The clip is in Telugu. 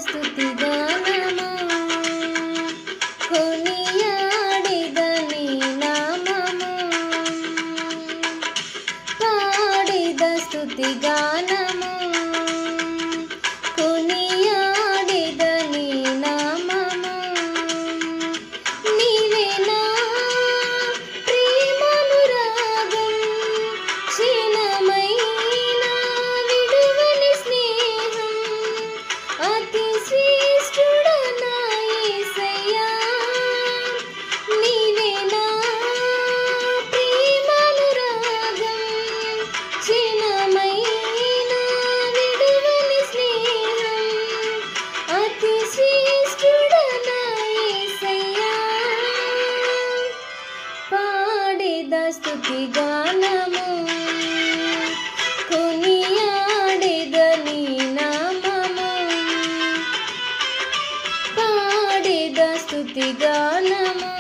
స్తుతి గానము కొనియాడెద నీ నామము పాడెద స్తుతి గానము కొనియాడెద నీ నామము నీవే నా ప్రేమానురాగం క్షీణమైన విడువని స్నేహం అతి శ్రేష్ఠుడా నా యేసయ్యా నీవే నా ప్రేమానురాగం క్షీణమైన విడువని స్నేహం అతి శ్రేష్ఠుడా నా యేసయ్యా పాడెద స్తుతి గానము కొనియాడెద నీ నామము పాడెద స్తుతి గానము